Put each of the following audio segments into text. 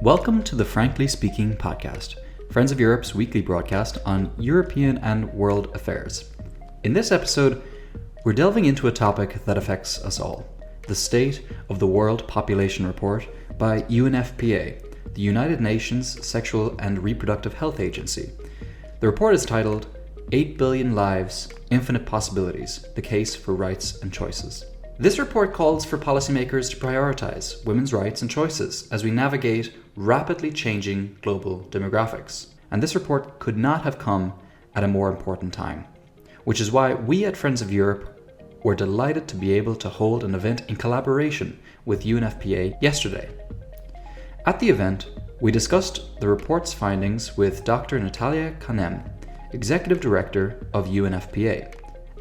Welcome to the Frankly Speaking podcast, Friends of Europe's weekly broadcast on European and world affairs. In this episode, we're delving into a topic that affects us all, the State of the World Population Report by UNFPA, the United Nations Sexual and Reproductive Health Agency. The report is titled 8 Billion Lives, Infinite Possibilities, the Case for Rights and Choices. This report calls for policymakers to prioritize women's rights and choices as we navigate rapidly changing global demographics. And this report could not have come at a more important time, which is why we at Friends of Europe were delighted to be able to hold an event in collaboration with UNFPA yesterday. At the event, we discussed the report's findings with Dr. Natalia Kanem, Executive Director of UNFPA,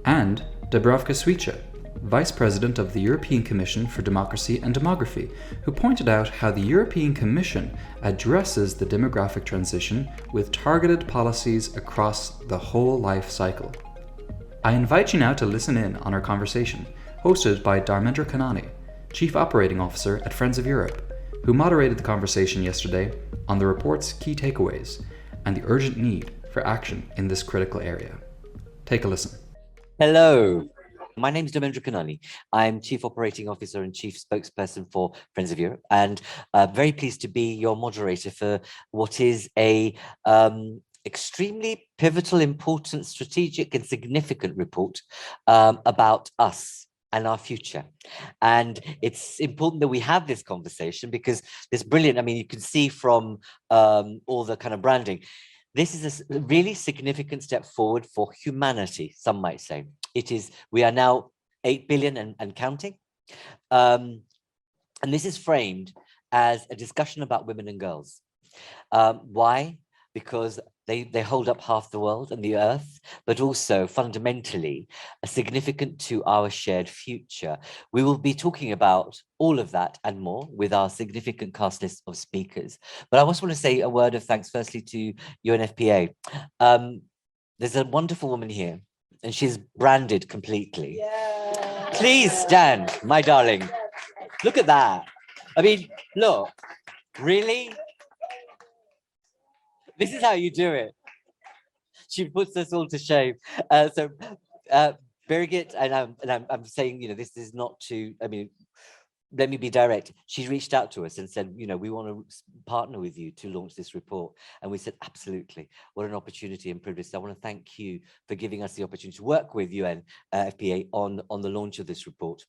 and Dubravka Šuica, Vice President of the European Commission for Democracy and Demography, who pointed out how the European Commission addresses the demographic transition with targeted policies across the whole life cycle. I invite you now to listen in on our conversation, hosted by Dharmendra Kanani, Chief Operating Officer at Friends of Europe, who moderated the conversation yesterday on the report's key takeaways and the urgent need for action in this critical area. Take a listen. Hello. My name is Dharmendra Kanani. I'm Chief Operating Officer and Chief Spokesperson for Friends of Europe, and very pleased to be your moderator for what is a extremely pivotal, important, strategic and significant report about us and our future. And it's important that we have this conversation because this brilliant, you can see from all the kind of branding, this is a really significant step forward for humanity, some might say. We are now 8 billion and counting. And this is framed as a discussion about women and girls. Why? Because they hold up half the world and the earth, but also fundamentally significant to our shared future. We will be talking about all of that and more with our significant cast list of speakers. But I also want to say a word of thanks firstly to UNFPA. There's a wonderful woman here, and she's branded completely. Yeah. Please stand, my darling. Look at that. Look, really? This is how you do it. She puts us all to shame. Birgit, and I'm saying, this is not to, let me be direct. She reached out to us and said, we want to partner with you to launch this report. And we said, absolutely. What an opportunity and privilege. So I want to thank you for giving us the opportunity to work with UNFPA on the launch of this report.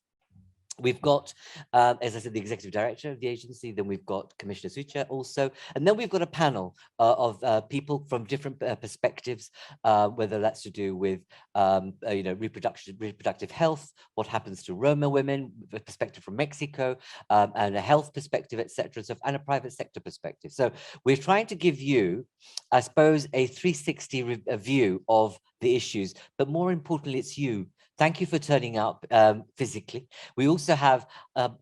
We've got, as I said, the executive director of the agency, then we've got Commissioner Šuica also, and then we've got a panel of people from different perspectives, whether that's to do with, reproductive health, what happens to Roma women, a perspective from Mexico, and a health perspective, etc., and a private sector perspective. So we're trying to give you, I suppose, a 360 view of the issues, but more importantly, it's you. Thank you for turning up physically. We also have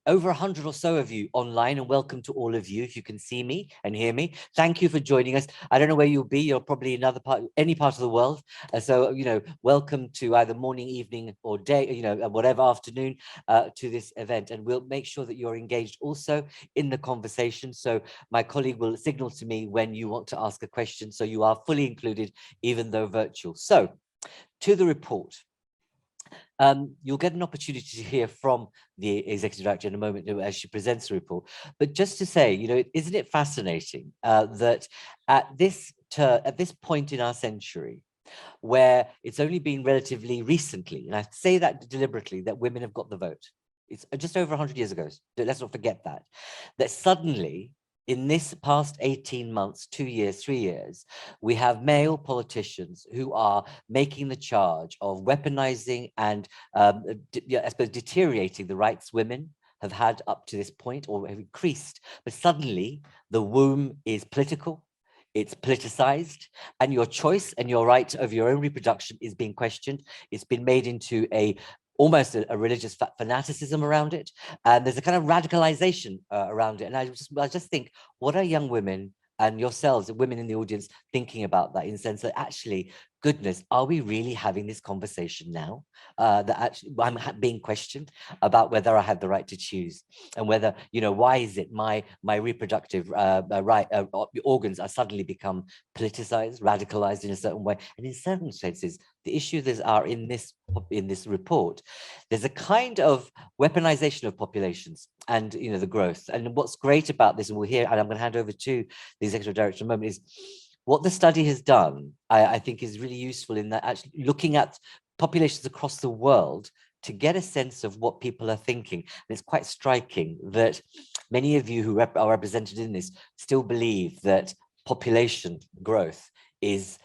over 100 or so of you online, and welcome to all of you. If you can see me and hear me, thank you for joining us. I don't know where you'll be. You're probably in any part of the world. So, welcome to either morning, evening, or day, whatever afternoon to this event. And we'll make sure that you're engaged also in the conversation. So my colleague will signal to me when you want to ask a question. So you are fully included, even though virtual. So to the report. You'll get an opportunity to hear from the executive director in a moment as she presents the report. But just to say, isn't it fascinating that at this point in our century, where it's only been relatively recently, and I say that deliberately, that women have got the vote. It's just over 100 years ago. Let's not forget that suddenly, in this past 18 months, 2 years, 3 years, we have male politicians who are making the charge of weaponizing and, I suppose, deteriorating the rights women have had up to this point or have increased. But suddenly, the womb is political, it's politicized, and your choice and your right over your own reproduction is being questioned. It's been made into almost a religious fanaticism around it, and there's a kind of radicalization around it. And I just think, what are young women and yourselves, women in the audience, thinking about that in the sense that actually, goodness, are we really having this conversation now? That actually I'm being questioned about whether I have the right to choose, and whether, why is it my reproductive organs are suddenly become politicized, radicalized in a certain way, and in certain senses, the issues are in this report. There's a kind of weaponization of populations and the growth. And what's great about this, and we'll hear, and I'm going to hand over to the executive director in a moment, is what the study has done, I think is really useful in that actually looking at populations across the world to get a sense of what people are thinking. And it's quite striking that many of you who are represented in this still believe that population growth is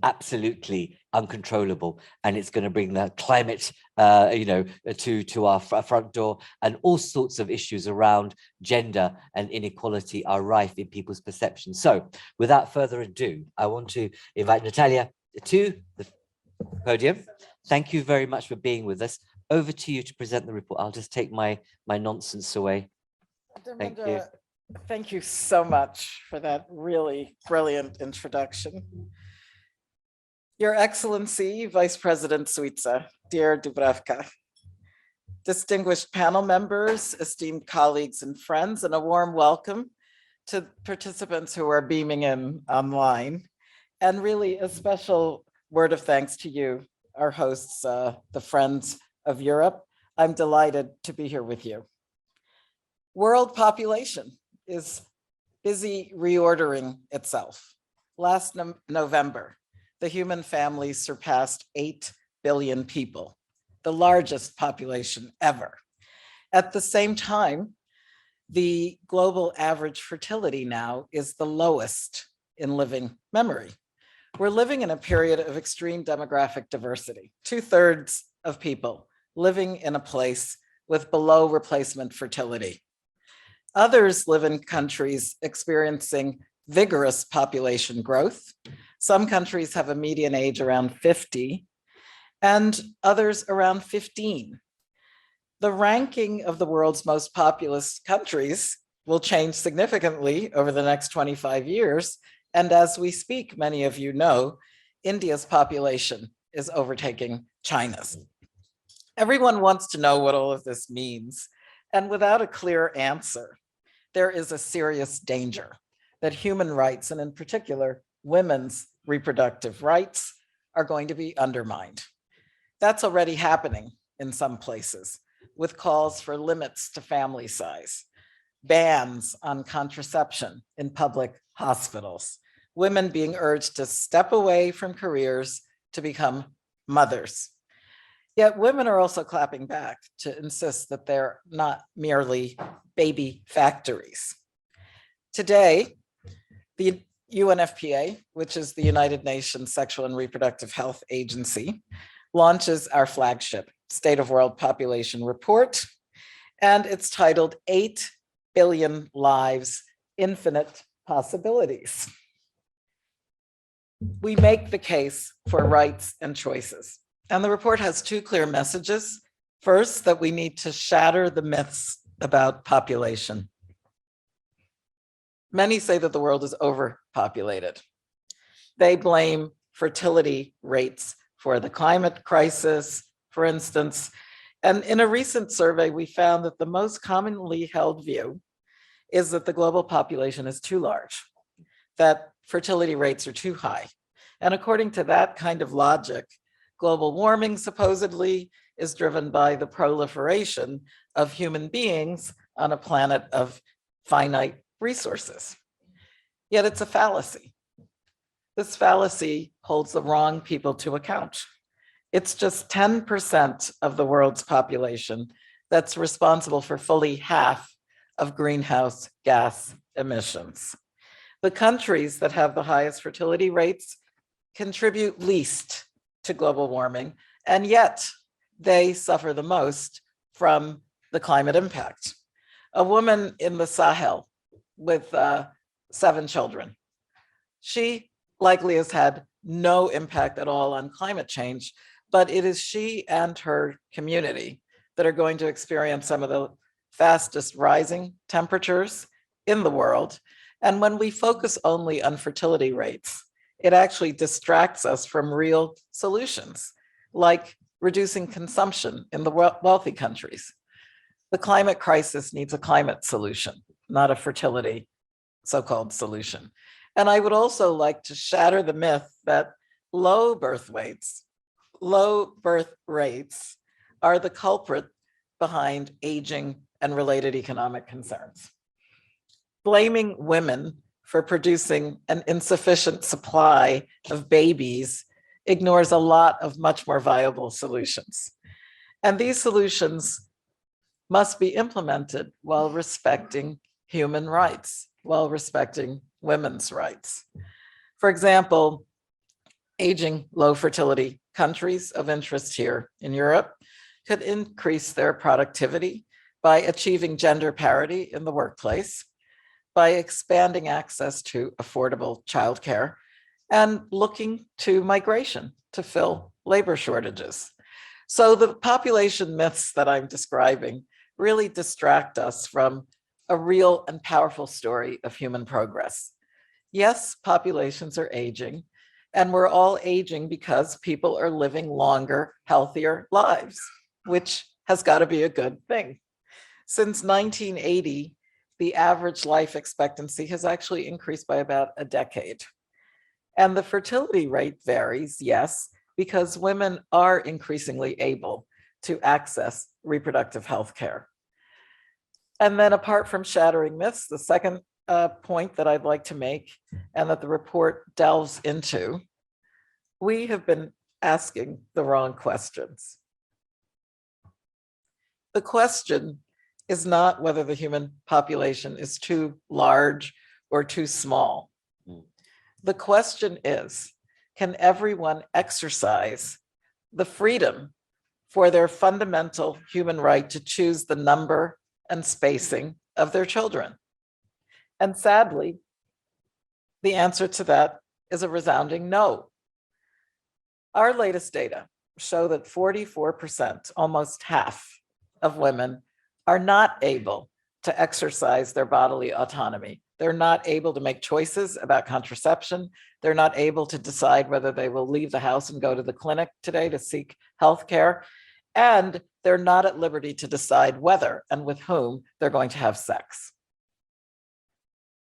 absolutely uncontrollable, and it's going to bring the climate to our front door, and all sorts of issues around gender and inequality are rife in people's perceptions. So without further ado, I want to invite Natalia to the podium. Thank you very much for being with us. Over to you to present the report. I'll just take my nonsense away. Thank you. Thank you so much for that really brilliant introduction. Your Excellency, Vice President Šuica, dear Dubravka, distinguished panel members, esteemed colleagues and friends, and a warm welcome to participants who are beaming in online. And really a special word of thanks to you, our hosts, the Friends of Europe. I'm delighted to be here with you. World population is busy reordering itself. Last November, the human family surpassed 8 billion people, the largest population ever. At the same time, the global average fertility now is the lowest in living memory. We're living in a period of extreme demographic diversity. 2/3 of people living in a place with below replacement fertility. Others live in countries experiencing vigorous population growth. Some countries have a median age around 50 and others around 15. The ranking of the world's most populous countries will change significantly over the next 25 years. And as we speak, many of you know, India's population is overtaking China's. Everyone wants to know what all of this means. And without a clear answer, there is a serious danger that human rights, and in particular, women's reproductive rights, are going to be undermined. That's already happening in some places, with calls for limits to family size, bans on contraception in public hospitals, women being urged to step away from careers to become mothers. Yet women are also clapping back to insist that they're not merely baby factories. Today, the UNFPA, which is the United Nations Sexual and Reproductive Health Agency, launches our flagship State of World Population Report, and it's titled 8 Billion Lives, Infinite Possibilities. We make the case for rights and choices. And the report has two clear messages. First, that we need to shatter the myths about population. Many say that the world is overpopulated. They blame fertility rates for the climate crisis, for instance. And in a recent survey, we found that the most commonly held view is that the global population is too large, that fertility rates are too high. And according to that kind of logic, global warming supposedly is driven by the proliferation of human beings on a planet of finite resources. Yet it's a fallacy. This fallacy holds the wrong people to account. It's just 10% of the world's population that's responsible for fully half of greenhouse gas emissions. The countries that have the highest fertility rates contribute least to global warming, and yet they suffer the most from the climate impact. A woman in the Sahel with 7 children, she likely has had no impact at all on climate change, but it is she and her community that are going to experience some of the fastest rising temperatures in the world. And when we focus only on fertility rates, it actually distracts us from real solutions, like reducing consumption in the wealthy countries. The climate crisis needs a climate solution, not a fertility so-called solution. And I would also like to shatter the myth that low birth rates are the culprit behind aging and related economic concerns. Blaming women for producing an insufficient supply of babies ignores a lot of much more viable solutions. And these solutions must be implemented while respecting human rights, while respecting women's rights. For example, aging low fertility countries of interest here in Europe could increase their productivity by achieving gender parity in the workplace, by expanding access to affordable childcare, and looking to migration to fill labor shortages. So the population myths that I'm describing really distract us from a real and powerful story of human progress. Yes, populations are aging, and we're all aging because people are living longer, healthier lives, which has got to be a good thing. Since 1980, the average life expectancy has actually increased by about a decade. And the fertility rate varies, yes, because women are increasingly able to access reproductive health care. And then apart from shattering myths, the second point that I'd like to make, and that the report delves into, we have been asking the wrong questions. The question is not whether the human population is too large or too small. The question is, can everyone exercise the freedom for their fundamental human right to choose the number and spacing of their children? And sadly, the answer to that is a resounding no. Our latest data show that 44%, almost half of women, are not able to exercise their bodily autonomy. They're not able to make choices about contraception. They're not able to decide whether they will leave the house and go to the clinic today to seek health care. And they're not at liberty to decide whether and with whom they're going to have sex.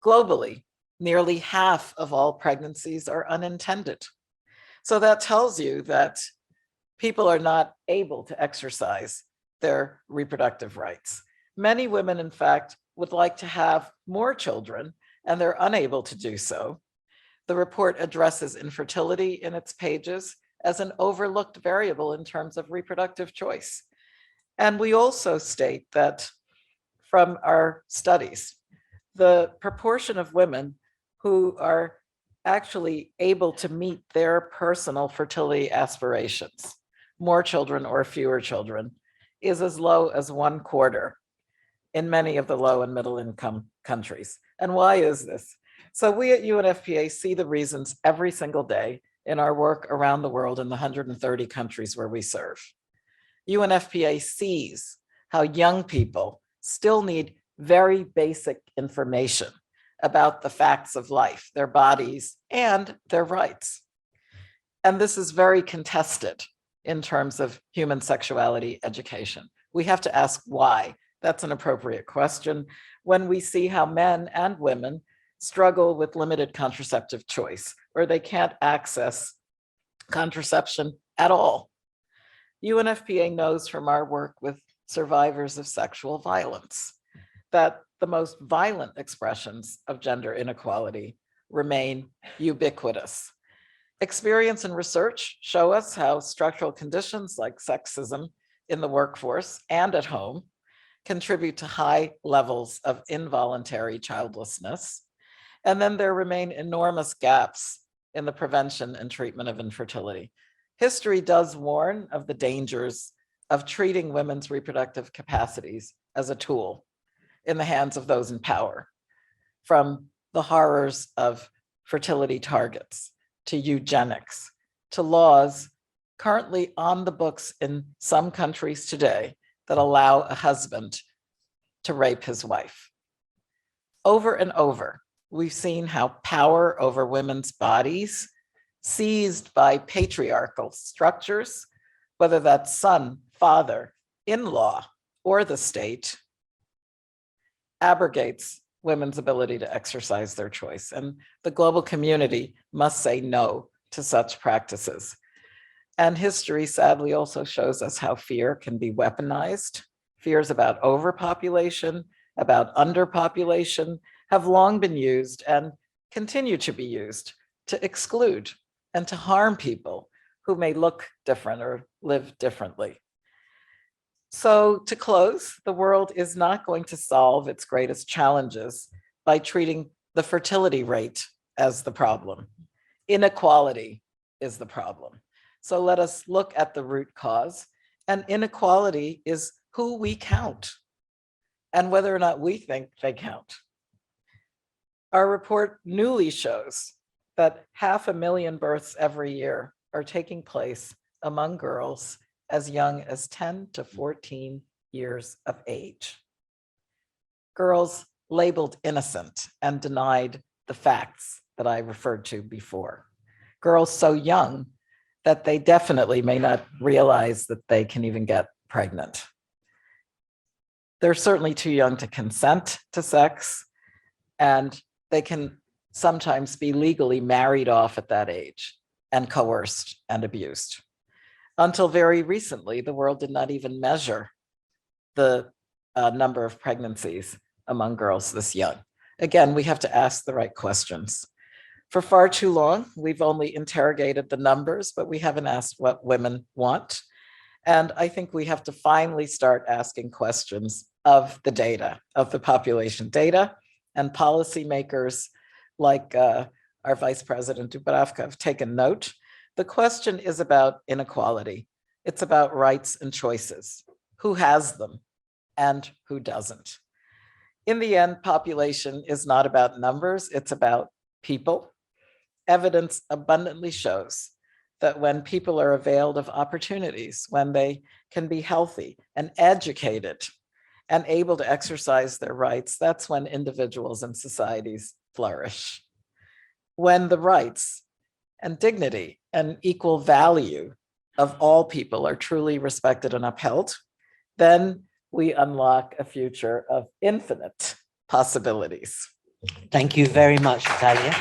Globally, nearly half of all pregnancies are unintended. So that tells you that people are not able to exercise their reproductive rights. Many women, in fact, would like to have more children, and they're unable to do so. The report addresses infertility in its pages as an overlooked variable in terms of reproductive choice. And we also state that from our studies, the proportion of women who are actually able to meet their personal fertility aspirations, more children or fewer children, is as low as 1/4 in many of the low and middle income countries. And why is this? So we at UNFPA see the reasons every single day in our work around the world in the 130 countries where we serve. UNFPA sees how young people still need very basic information about the facts of life, their bodies, and their rights. And this is very contested in terms of human sexuality education. We have to ask why. That's an appropriate question when we see how men and women struggle with limited contraceptive choice, or they can't access contraception at all. UNFPA knows from our work with survivors of sexual violence that the most violent expressions of gender inequality remain ubiquitous. Experience and research show us how structural conditions like sexism in the workforce and at home contribute to high levels of involuntary childlessness. And then there remain enormous gaps in the prevention and treatment of infertility. History does warn of the dangers of treating women's reproductive capacities as a tool in the hands of those in power, from the horrors of fertility targets to eugenics, to laws currently on the books in some countries today that allow a husband to rape his wife. Over and over, we've seen how power over women's bodies, seized by patriarchal structures, whether that's son, father, in-law, or the state, abrogates women's ability to exercise their choice. And the global community must say no to such practices. And history sadly also shows us how fear can be weaponized. Fears about overpopulation, about underpopulation have long been used and continue to be used to exclude and to harm people who may look different or live differently. So to close, the world is not going to solve its greatest challenges by treating the fertility rate as the problem. Inequality is the problem. So let us look at the root cause, and inequality is who we count and whether or not we think they count. Our report newly shows that 500,000 births every year are taking place among girls as young as 10 to 14 years of age. Girls labeled innocent and denied the facts that I referred to before. Girls so young that they definitely may not realize that they can even get pregnant. They're certainly too young to consent to sex, and they can sometimes be legally married off at that age and coerced and abused. Until very recently, the world did not even measure the number of pregnancies among girls this young. Again, we have to ask the right questions. For far too long, we've only interrogated the numbers, but we haven't asked what women want. And I think we have to finally start asking questions of the data, of the population data, and policymakers like our Vice President Dubravka have taken note. The question is about inequality. It's about rights and choices. Who has them and who doesn't? In the end, population is not about numbers, it's about people. Evidence abundantly shows that when people are availed of opportunities, when they can be healthy and educated and able to exercise their rights, that's when individuals and societies flourish. When the rights and dignity and equal value of all people are truly respected and upheld, then we unlock a future of infinite possibilities. Thank you very much, Natalia.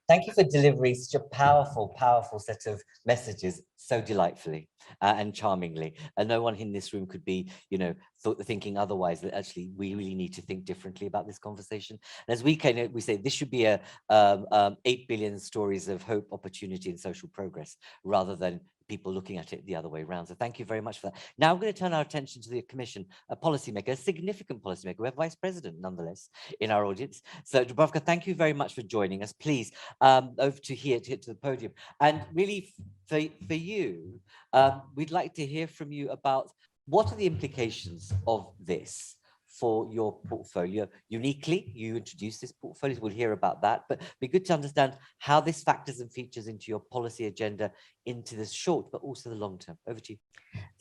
Thank you for delivering such a powerful, powerful set of messages so delightfully and charmingly. And no one in this room could be, thinking otherwise, that actually we really need to think differently about this conversation. And as we say, this should be 8 billion stories of hope, opportunity, and social progress, rather than people looking at it the other way around. So thank you very much for that. Now I'm going to turn our attention to the Commission, a policymaker, a significant policymaker. We have Vice President, nonetheless, in our audience. So Dubravka, thank you very much for joining us. Please, over to here, to the podium. And really, for you, we'd like to hear from you about what are the implications of this for your portfolio. Uniquely, you introduced this portfolio, we'll hear about that, but it'd be good to understand how this factors and features into your policy agenda into the short, but also the long term. Over to you.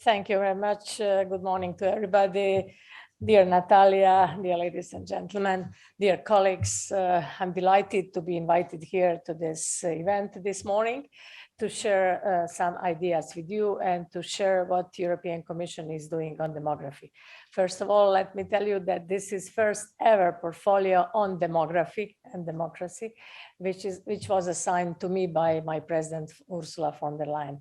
Thank you very much. Good morning to everybody. Dear Natalia, dear ladies and gentlemen, dear colleagues, I'm delighted to be invited here to this event this morning to share some ideas with you and to share what the European Commission is doing on demography. First of all, let me tell you that this is first ever portfolio on demography and democracy, which was assigned to me by my President Ursula von der Leyen.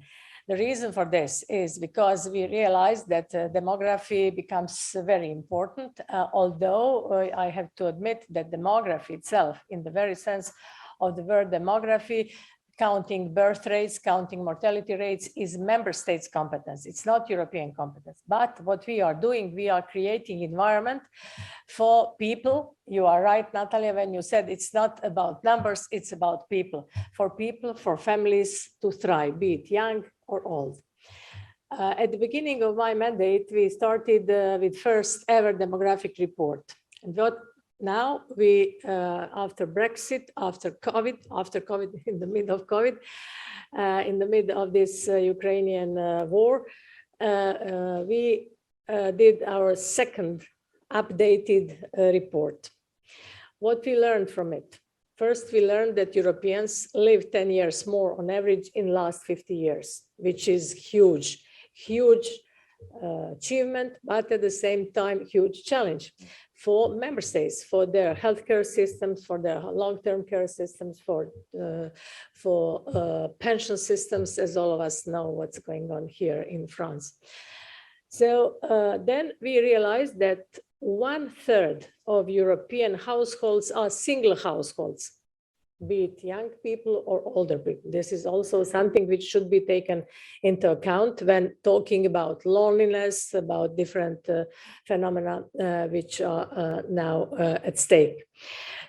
The reason for this is because we realized that demography becomes very important, although I have to admit that demography itself, in the very sense of the word demography, counting birth rates, counting mortality rates, is member states' competence. It's not European competence. But what we are doing, we are creating environment for people. You are right, Natalia, when you said it's not about numbers, it's about people, for families to thrive, be it young or old. At the beginning of my mandate, we started with first ever demographic report. And what now we, after Brexit, after COVID, in the middle of COVID, in the middle of this Ukrainian war, we did our second updated report. What we learned from it? First, we learned that Europeans live 10 years more on average in last 50 years, which is huge achievement, but at the same time, huge challenge for member states, for their healthcare systems, for their long-term care systems, for pension systems, as all of us know what's going on here in France. So then we realized that 1/3 of European households are single households, be it young people or older people. This is also something which should be taken into account when talking about loneliness, about different phenomena which are now at stake.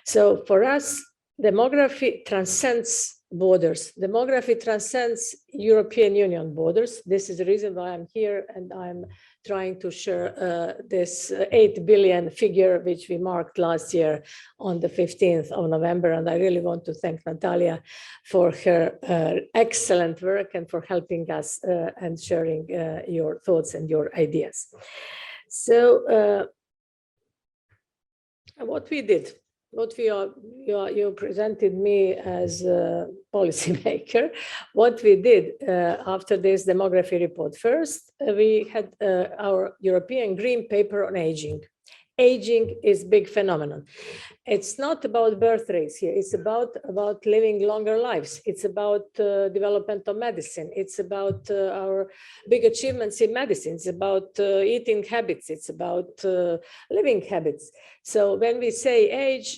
So for us, demography transcends borders. Demography transcends European Union borders. This is the reason why I'm here, and I'm trying to share this 8 billion figure, which we marked last year on the 15th of November. And I really want to thank Natalia for her excellent work and for helping us and sharing your thoughts and your ideas. So what we did, you presented me as a policymaker. What we did after this demography report, first, we had our European Green Paper on aging. Aging is a big phenomenon. It's not about birth rates here. It's about living longer lives. It's about development of medicine. It's about our big achievements in medicine. It's about eating habits. It's about living habits. So when we say age,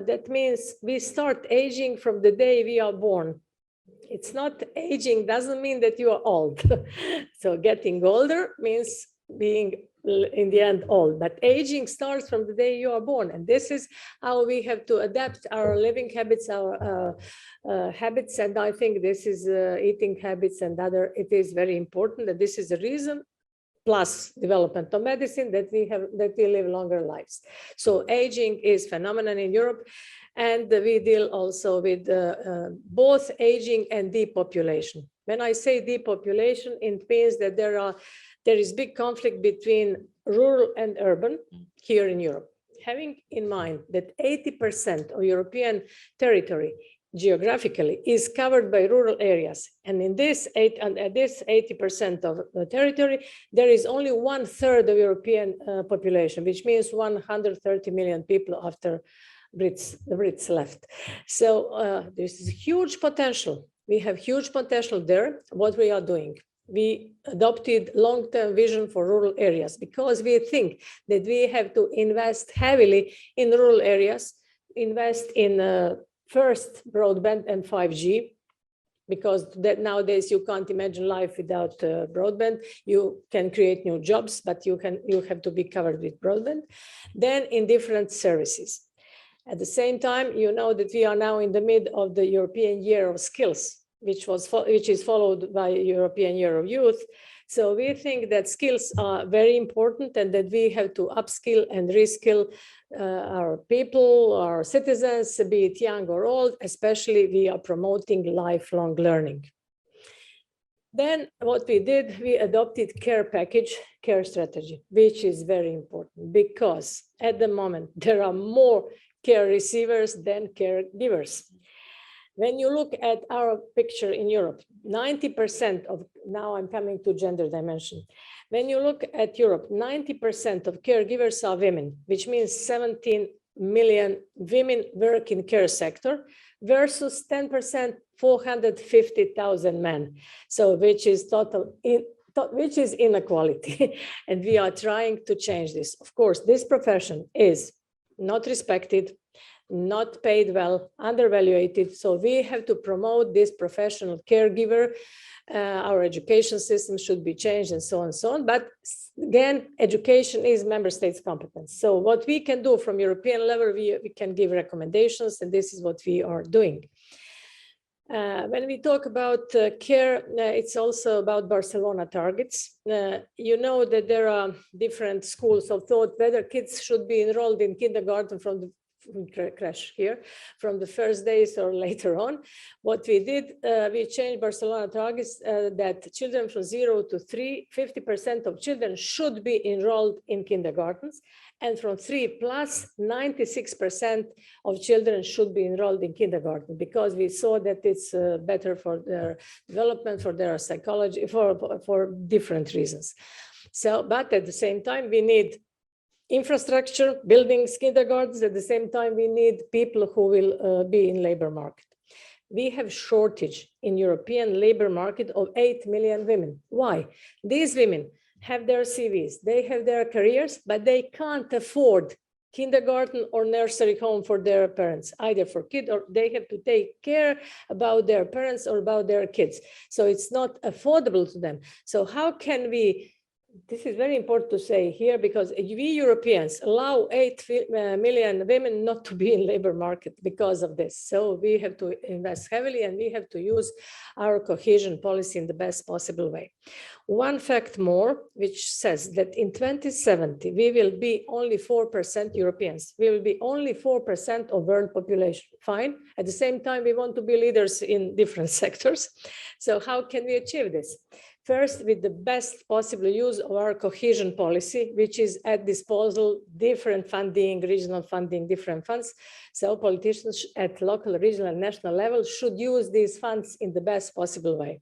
that means we start aging from the day we are born. It's not aging doesn't mean that you are old. So getting older means being in the end old, but aging starts from the day you are born, and this is how we have to adapt our living habits, our habits, and I think this is eating habits and other. It is very important that this is the reason, plus development of medicine, that we live longer lives. So aging is phenomenon in Europe, and we deal also with both aging and depopulation. When I say depopulation, it means that there is big conflict between rural and urban here in Europe. Having in mind that 80% of European territory geographically is covered by rural areas, and in this 80% of the territory, there is only 1/3 of European population, which means 130 million people after the Brits left. So this is huge potential. We have huge potential there. What we are doing? We adopted long-term vision for rural areas because we think that we have to invest heavily in rural areas, invest in first broadband and 5G, because that nowadays you can't imagine life without broadband. You can create new jobs, but you have to be covered with broadband. Then in different services. At the same time, you know that we are now in the mid of the European Year of Skills, which is followed by European Year of Youth. So we think that skills are very important and that we have to upskill and reskill our people, our citizens, be it young or old, especially we are promoting lifelong learning. Then what we did, we adopted care package, care strategy, which is very important because at the moment there are more care receivers than caregivers. When you look at our picture in Europe, 90% of, now I'm coming to gender dimension. When you look at Europe, 90% of caregivers are women, which means 17 million women work in care sector versus 10%, 450,000 men. So which is which is inequality. And we are trying to change this. Of course, this profession is not respected, not paid well, undervaluated. So we have to promote this professional caregiver. Our education system should be changed and so on and so on. But again, education is member states' competence. So what we can do from European level, we can give recommendations, and this is what we are doing. When we talk about care, it's also about Barcelona targets. You know that there are different schools of thought whether kids should be enrolled in kindergarten from the crash here from the first days or later on. What we did, we changed Barcelona targets that children from 0 to 3, 50% of children should be enrolled in kindergartens. And from 3 plus, 96% of children should be enrolled in kindergarten, because we saw that it's better for their development, for their psychology, for different reasons. So, but at the same time, we need infrastructure, buildings, kindergartens. At the same time, we need people who will be in labor market. We have shortage in European labor market of 8 million women. Why? These women have their CVs, they have their careers, but they can't afford kindergarten or nursery home for their parents, either for kids, or they have to take care about their parents or about their kids. So it's not affordable to them. So how can we, this is very important to say here, because we Europeans allow 8 million women not to be in labor market because of this. So we have to invest heavily, and we have to use our cohesion policy in the best possible way. One fact more, which says that in 2070, we will be only 4% Europeans. We will be only 4% of world population. Fine. At the same time, we want to be leaders in different sectors. So how can we achieve this? First, with the best possible use of our cohesion policy, which is at disposal, different funding, regional funding, different funds. So politicians at local, regional, and national level should use these funds in the best possible way.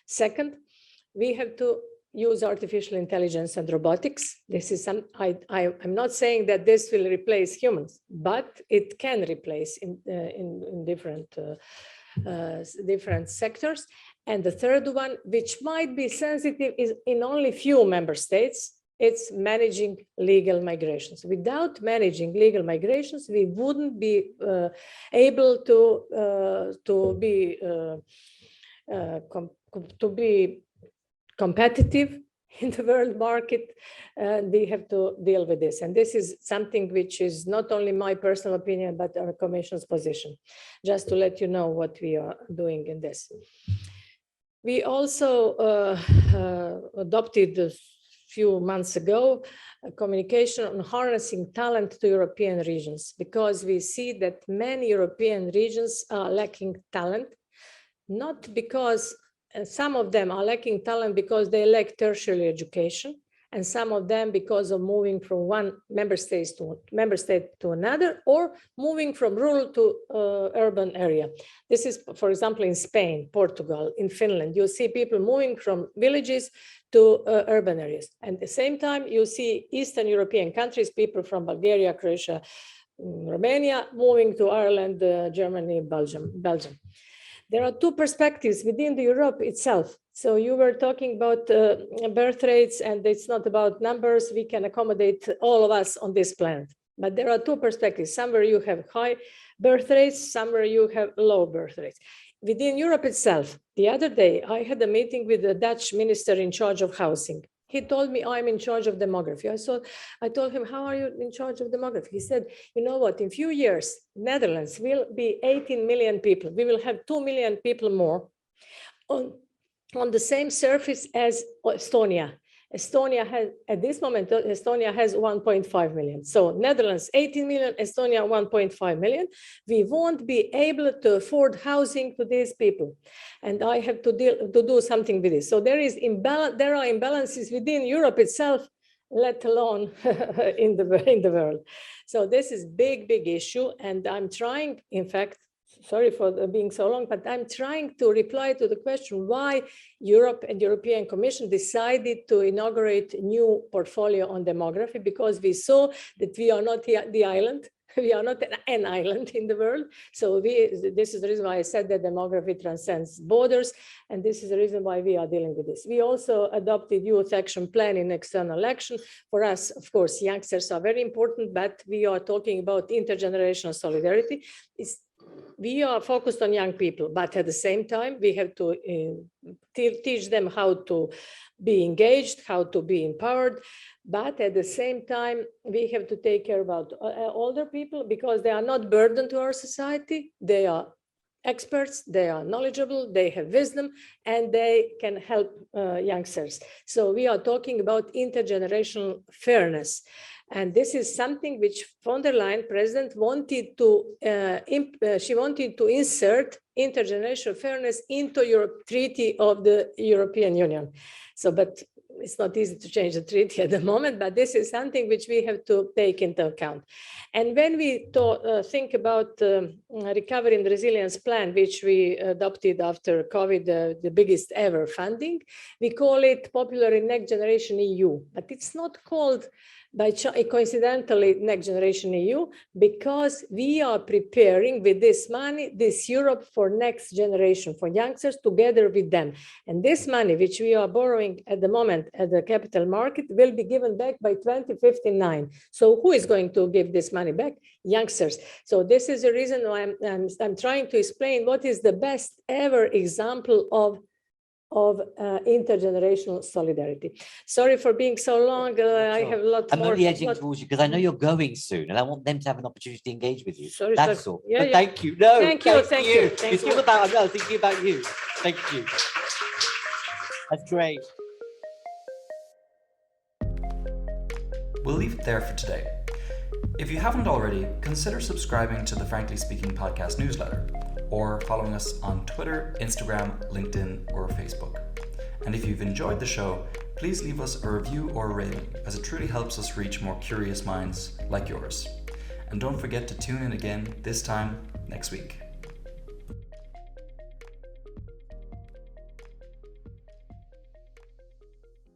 Second, we have to use artificial intelligence and robotics. This is I'm not saying that this will replace humans, but it can replace in different sectors. And the third one, which might be sensitive, is in only few member states, it's managing legal migrations. Without managing legal migrations, we wouldn't be able to be competitive in the world market. We have to deal with this. And this is something which is not only my personal opinion, but our Commission's position, just to let you know what we are doing in this. We also adopted a few months ago a communication on harnessing talent to European regions, because we see that many European regions are lacking talent, not because some of them are lacking talent because they lack tertiary education, and some of them because of moving from one member state to another, or moving from rural to urban area. This is, for example, in Spain, Portugal, in Finland. You see people moving from villages to urban areas. And at the same time, you see Eastern European countries, people from Bulgaria, Croatia, Romania, moving to Ireland, Germany, Belgium. There are two perspectives within the Europe itself. So you were talking about birth rates, and it's not about numbers. We can accommodate all of us on this planet. But there are two perspectives. Somewhere you have high birth rates, somewhere you have low birth rates. Within Europe itself, the other day, I had a meeting with the Dutch minister in charge of housing. He told me, I'm in charge of demography. I told him, how are you in charge of demography? He said, you know what, in a few years, Netherlands will be 18 million people. We will have 2 million people more on the same surface as Estonia. Estonia has, at this moment, Estonia has 1.5 million. So Netherlands, 18 million, Estonia, 1.5 million. We won't be able to afford housing to these people. And I have to do something with this. So there are imbalances within Europe itself, let alone in the world. So this is big issue. And I'm trying, in fact, sorry for being so long, but I'm trying to reply to the question why Europe and European Commission decided to inaugurate a new portfolio on demography, because we saw that we are not the island. We are not an island in the world. So this is the reason why I said that demography transcends borders. And this is the reason why we are dealing with this. We also adopted Youth Action Plan in external action. For us, of course, youngsters are very important, but we are talking about intergenerational solidarity. We are focused on young people, but at the same time, we have to teach them how to be engaged, how to be empowered. But at the same time, we have to take care about older people, because they are not burden to our society. They are experts, they are knowledgeable, they have wisdom, and they can help youngsters. So we are talking about intergenerational fairness. And this is something which von der Leyen, president, wanted to, she wanted to insert intergenerational fairness into your treaty of the European Union. So, but it's not easy to change the treaty at the moment, but this is something which we have to take into account. And when we think about recovery and resilience plan, which we adopted after COVID, the biggest ever funding, we call it popularly Next Generation EU, but it's not called coincidentally Next Generation EU, because we are preparing with this money, this Europe for next generation, for youngsters, together with them. And this money, which we are borrowing at the moment at the capital market, will be given back by 2059. So who is going to give this money back? Youngsters. So this is the reason why I'm trying to explain what is the best ever example of intergenerational solidarity. Sorry for being so long. I have a lot I'm more. only edging towards you because I know you're going soon, and I want them to have an opportunity to engage with you. Sorry, That's sorry. all. Yeah, But yeah. thank you. No, Thank you. It's all about, no, thinking about you. Thank you. That's great. We'll leave it there for today. If you haven't already, consider subscribing to the Frankly Speaking podcast newsletter, or following us on Twitter, Instagram, LinkedIn, or Facebook. And if you've enjoyed the show, please leave us a review or a rating, as it truly helps us reach more curious minds like yours. And don't forget to tune in again, this time next week.